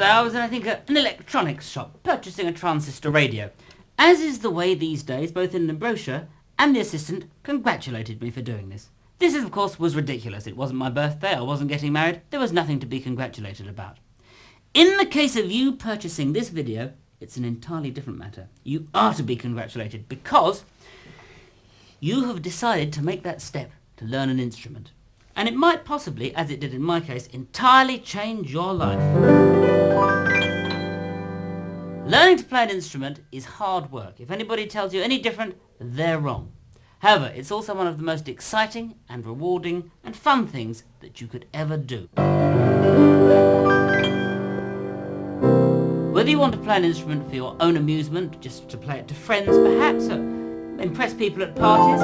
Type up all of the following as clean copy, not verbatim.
I was in, I think, an electronics shop, purchasing a transistor radio. As is the way these days, both in the brochure and the assistant congratulated me for doing this. This, of course, was ridiculous. It wasn't my birthday, I wasn't getting married, there was nothing to be congratulated about. In the case of you purchasing this video, it's an entirely different matter. You are to be congratulated because you have decided to make that step to learn an instrument. And it might possibly, as it did in my case, entirely change your life. Learning to play an instrument is hard work. If anybody tells you any different, they're wrong. However, it's also one of the most exciting and rewarding and fun things that you could ever do. Whether you want to play an instrument for your own amusement, just to play it to friends perhaps, or impress people at parties,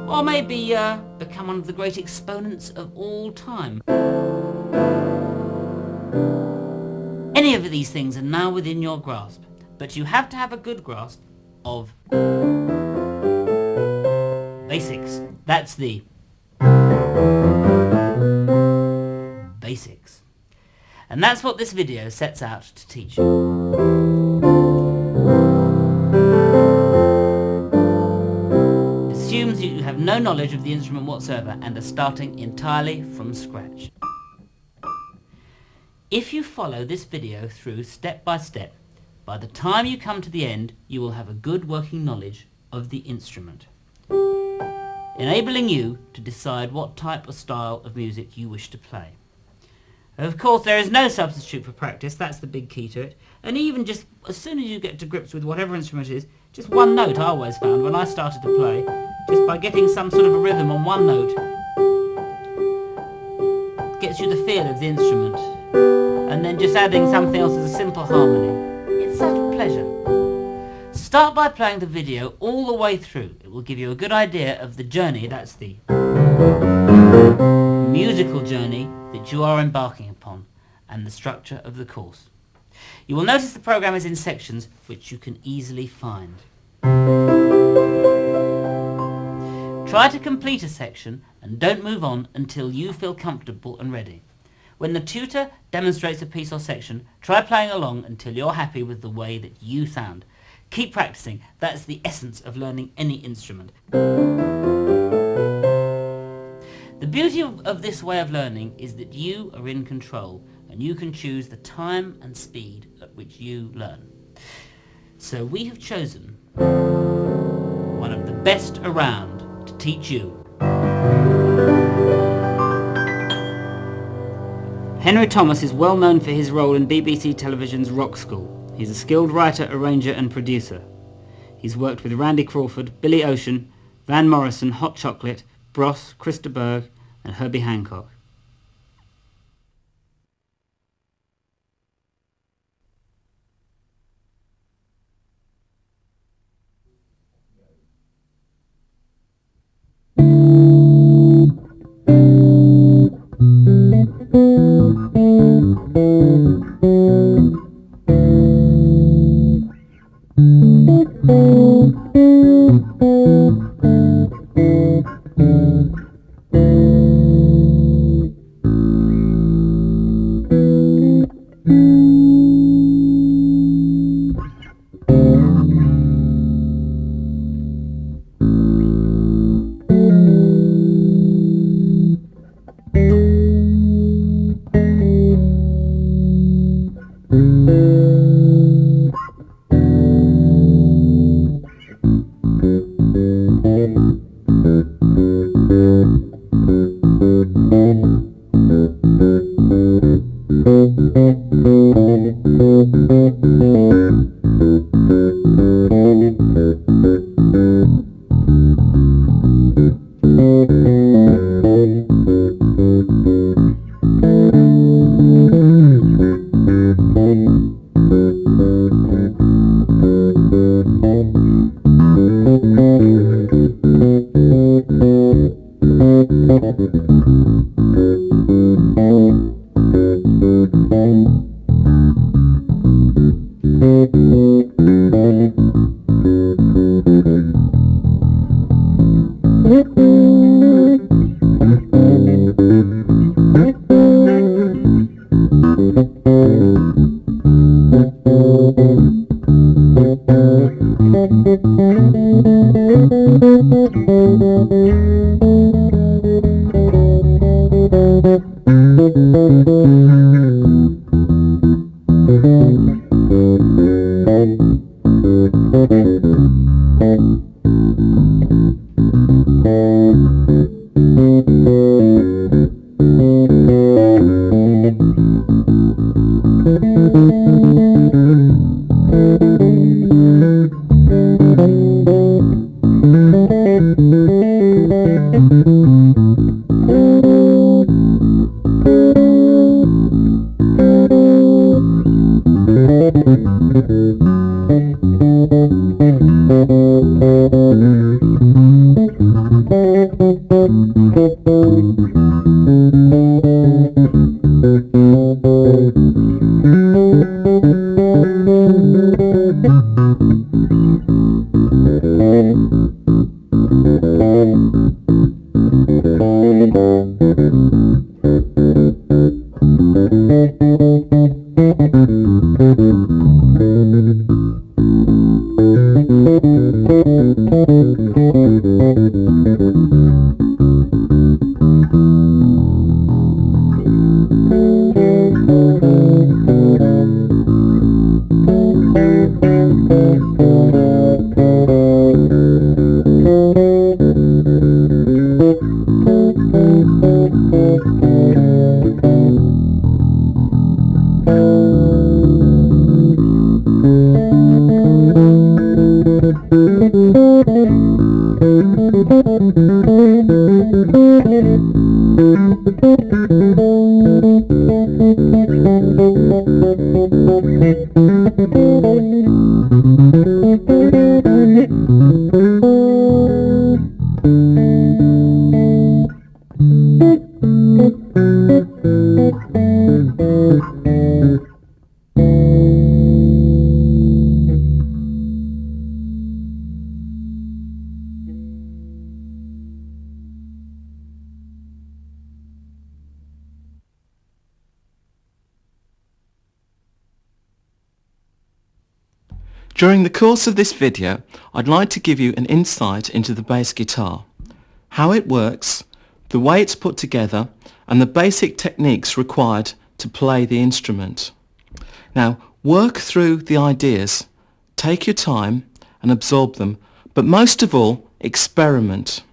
or maybe become one of the great exponents of all time. Any of these things are now within your grasp, but you have to have a good grasp of basics. That's the basics. And that's what this video sets out to teach you. Assumes you have no knowledge of the instrument whatsoever and are starting entirely from scratch. If you follow this video through step by step, by the time you come to the end, you will have a good working knowledge of the instrument, enabling you to decide what type or style of music you wish to play. Of course, there is no substitute for practice, that's the big key to it, and even just as soon as you get to grips with whatever instrument it is, just one note I always found when I started to play, just by getting some sort of a rhythm on one note, gets you the feel of the instrument, and then just adding something else as a simple harmony. It's such a pleasure. Start by playing the video all the way through. It will give you a good idea of the journey, that's the musical journey that you are embarking upon, and the structure of the course. You will notice the program is in sections which you can easily find. Try to complete a section and don't move on until you feel comfortable and ready. When the tutor demonstrates a piece or section, try playing along until you're happy with the way that you sound. Keep practicing. That's the essence of learning any instrument. The beauty of this way of learning is that you are in control and you can choose the time and speed at which you learn. So we have chosen one of the best around to teach you. Henry Thomas is well known for his role in BBC Television's Rock School. He's a skilled writer, arranger and producer. He's worked with Randy Crawford, Billy Ocean, Van Morrison, Hot Chocolate, Bros, Christa Berg and Herbie Hancock. During the course of this video, I'd like to give you an insight into the bass guitar, how it works, the way it's put together, and the basic techniques required to play the instrument. Now, work through the ideas, take your time and absorb them, but most of all, experiment.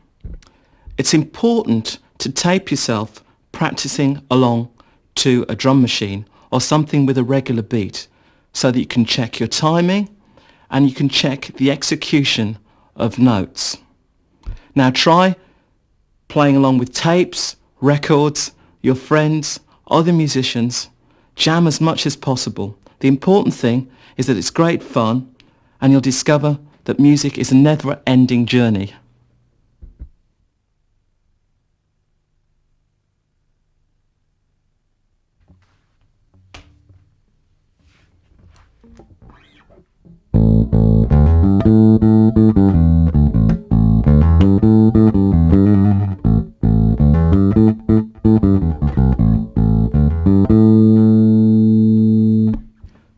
It's important to tape yourself practicing along to a drum machine or something with a regular beat so that you can check your timing and you can check the execution of notes. Now try playing along with tapes, records, your friends, other musicians. Jam as much as possible. The important thing is that it's great fun and you'll discover that music is a never-ending journey.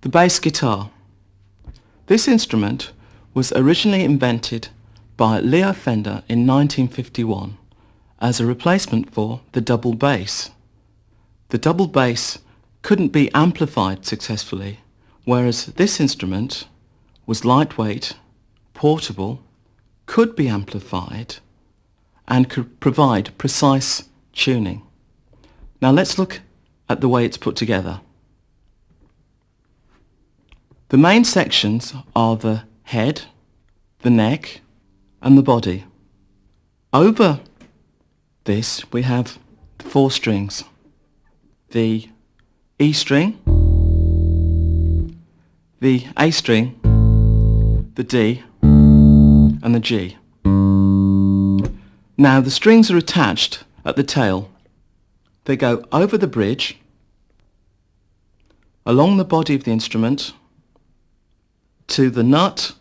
The bass guitar. This instrument was originally invented by Leo Fender in 1951 as a replacement for the double bass. The double bass couldn't be amplified successfully, whereas this instrument was lightweight, portable, could be amplified, and could provide precise tuning. Now let's look at the way it's put together. The main sections are the head, the neck, and the body. Over this we have 4 strings. The E string, the A string, the D, and the G. Now the strings are attached at the tail. They go over the bridge, along the body of the instrument, to the nut,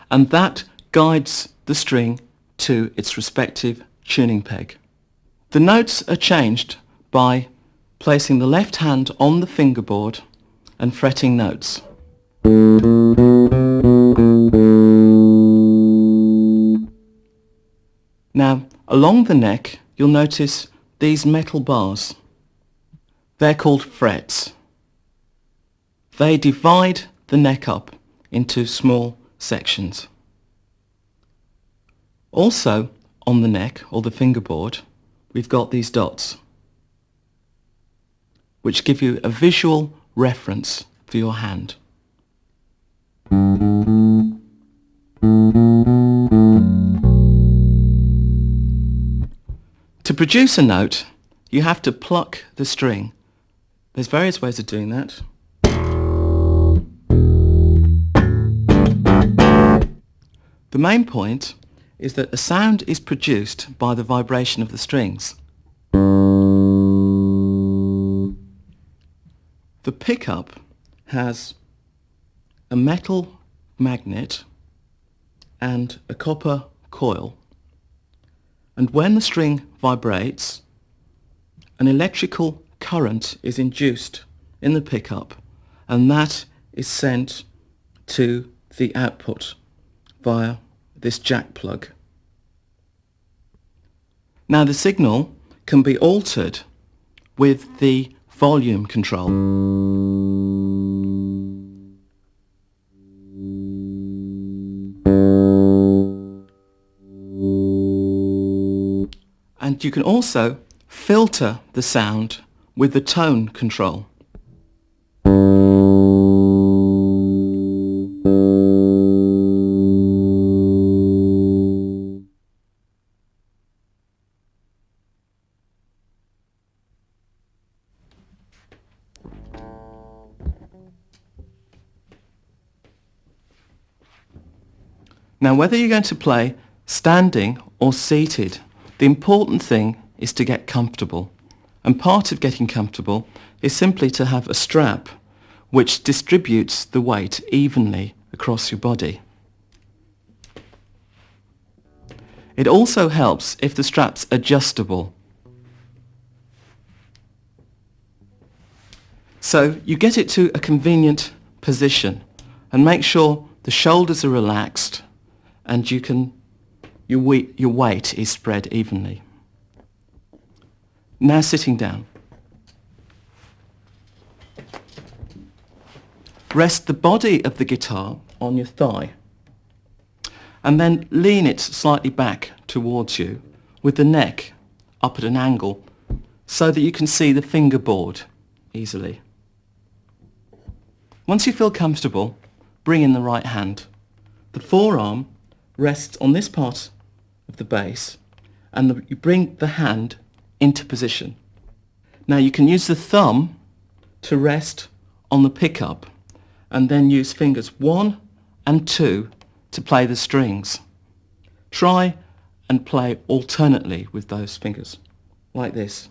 and that guides the string to its respective tuning peg. The notes are changed by placing the left hand on the fingerboard and fretting notes. Now, along the neck, you'll notice these metal bars. They're called frets. They divide the neck up into small sections. Also, on the neck, or the fingerboard, we've got these dots, which give you a visual reference for your hand. To produce a note, you have to pluck the string. There's various ways of doing that. The main point is that a sound is produced by the vibration of the strings. The pickup has a metal magnet and a copper coil, and when the string vibrates, an electrical current is induced in the pickup, and that is sent to the output via this jack plug. Now the signal can be altered with the volume control. And you can also filter the sound with the tone control. Now, whether you're going to play standing or seated, the important thing is to get comfortable. And part of getting comfortable is simply to have a strap which distributes the weight evenly across your body. It also helps if the strap's adjustable. So you get it to a convenient position and make sure the shoulders are relaxed and your weight is spread evenly. Now sitting down. Rest the body of the guitar on your thigh and then lean it slightly back towards you with the neck up at an angle so that you can see the fingerboard easily. Once you feel comfortable, bring in the right hand. The forearm rests on this part of the bass and you bring the hand into position. Now you can use the thumb to rest on the pickup and then use fingers 1 and 2 to play the strings. Try and play alternately with those fingers, like this.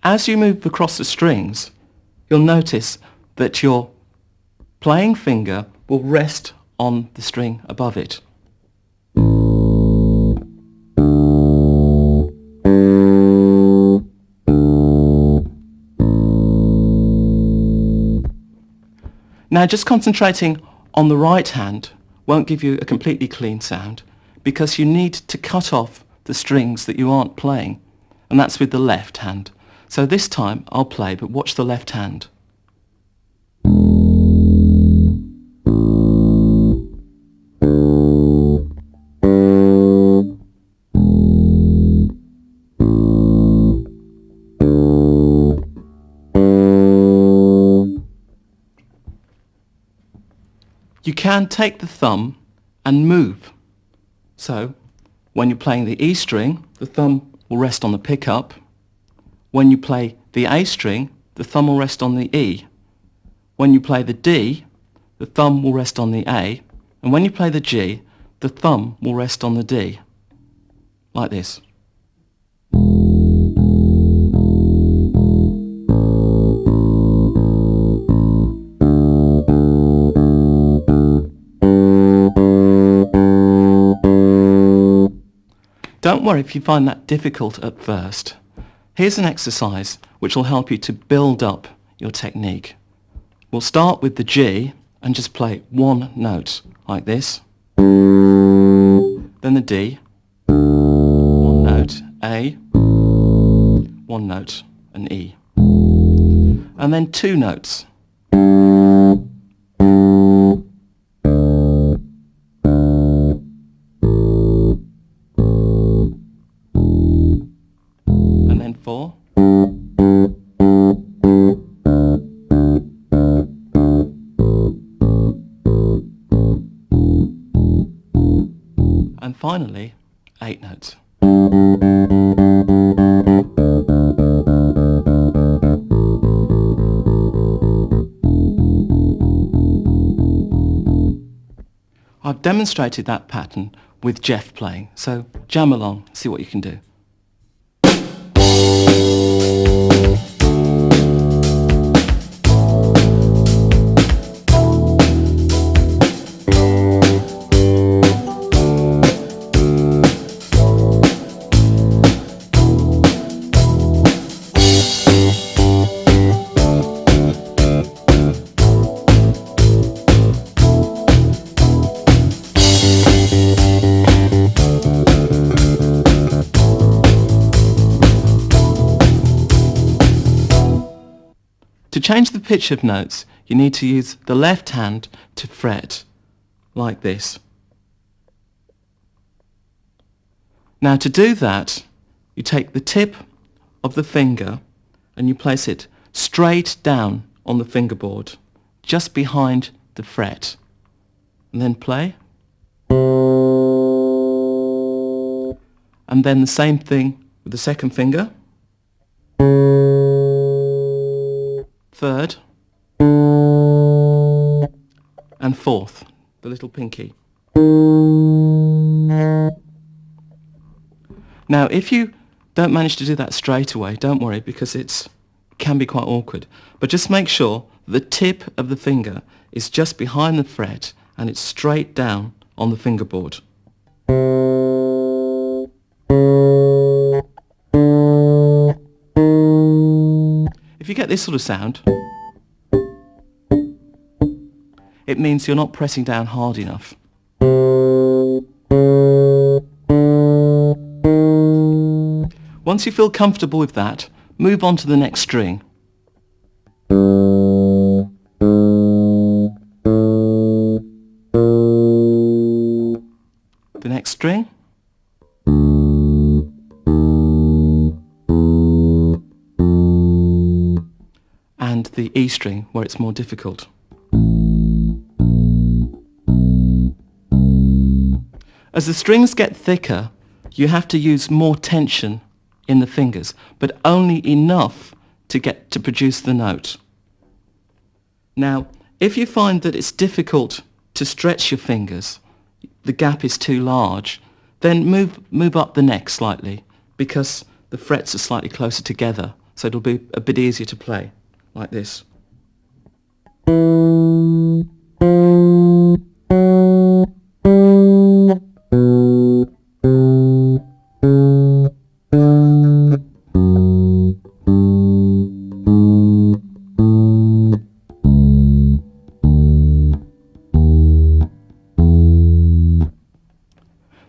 As you move across the strings, you'll notice that your playing finger will rest on the string above it. Now just concentrating on the right hand won't give you a completely clean sound because you need to cut off the strings that you aren't playing, and that's with the left hand. So this time I'll play, but watch the left hand. You can take the thumb and move. So when you're playing the E string, the thumb will rest on the pickup. When you play the A string, the thumb will rest on the E. When you play the D, the thumb will rest on the A. And when you play the G, the thumb will rest on the D. Like this. worry if you find that difficult at first. Here's an exercise which will help you to build up your technique. We'll start with the G and just play one note like this. Then the D, one note, A, one note, and E. And then two notes. And then four. And finally, 8 notes. I've demonstrated that pattern with Jeff playing, so jam along, see what you can do. To change the pitch of notes, you need to use the left hand to fret, like this. Now to do that, you take the tip of the finger and you place it straight down on the fingerboard, just behind the fret. And then play. And then the same thing with the second finger. Third, and fourth, the little pinky. Now if you don't manage to do that straight away, don't worry, because it can be quite awkward, but just make sure the tip of the finger is just behind the fret and it's straight down on the fingerboard. If you get this sort of sound, it means you're not pressing down hard enough. Once you feel comfortable with that, move on to the next string. The next string. And the E string, where it's more difficult. As the strings get thicker, you have to use more tension in the fingers, but only enough to get to produce the note. Now, if you find that it's difficult to stretch your fingers, the gap is too large, then move up the neck slightly, because the frets are slightly closer together, so it'll be a bit easier to play. Like this.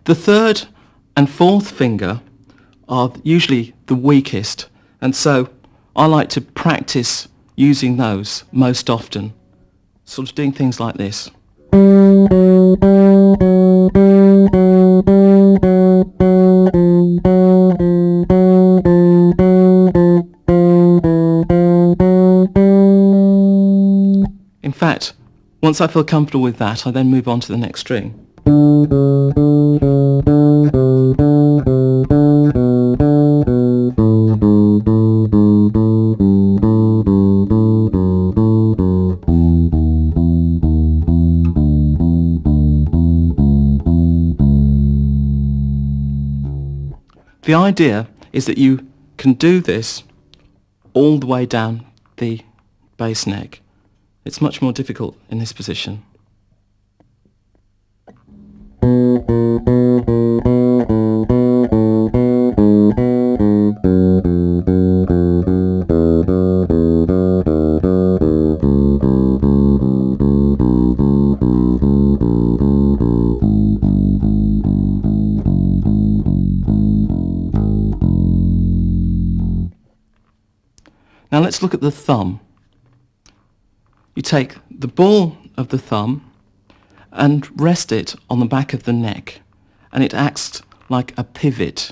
The third and fourth finger are usually the weakest, and so I like to practice using those most often, sort of doing things like this. In fact, once I feel comfortable with that, I then move on to the next string. The idea is that you can do this all the way down the bass neck. It's much more difficult in this position. look at the thumb. You take the ball of the thumb and rest it on the back of the neck, and it acts like a pivot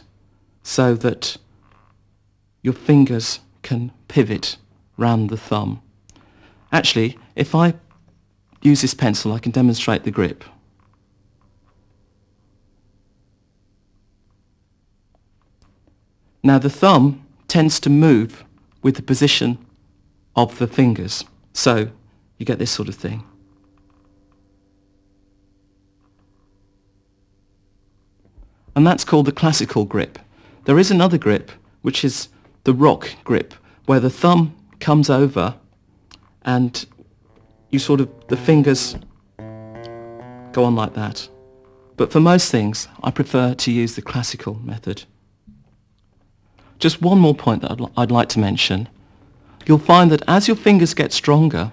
so that your fingers can pivot round the thumb. Actually, if I use this pencil, I can demonstrate the grip. Now the thumb tends to move with the position of the fingers, so you get this sort of thing. And that's called the classical grip. There is another grip, which is the rock grip, where the thumb comes over and the fingers go on like that. But for most things, I prefer to use the classical method. Just one more point that I'd like to mention. You'll find that as your fingers get stronger,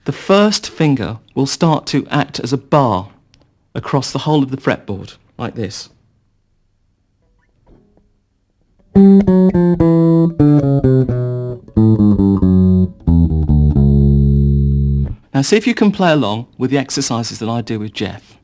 the first finger will start to act as a bar across the whole of the fretboard, like this. Now see if you can play along with the exercises that I do with Jeff.